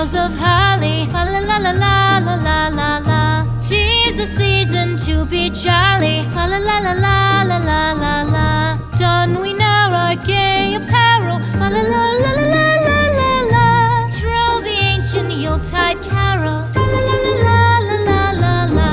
boughs of holly. La la la la la la la la la. 'Tis the season to be jolly. La la la la la la la la la. Don we now our gay apparel. La la la la la la la la la. Troll the ancient Yuletide carol. La la la la la la la la.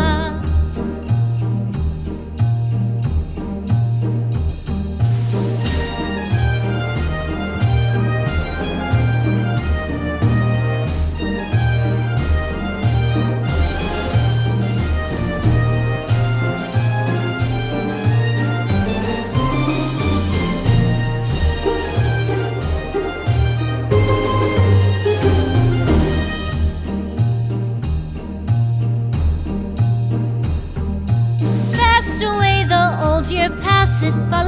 Fast away the old year passes by.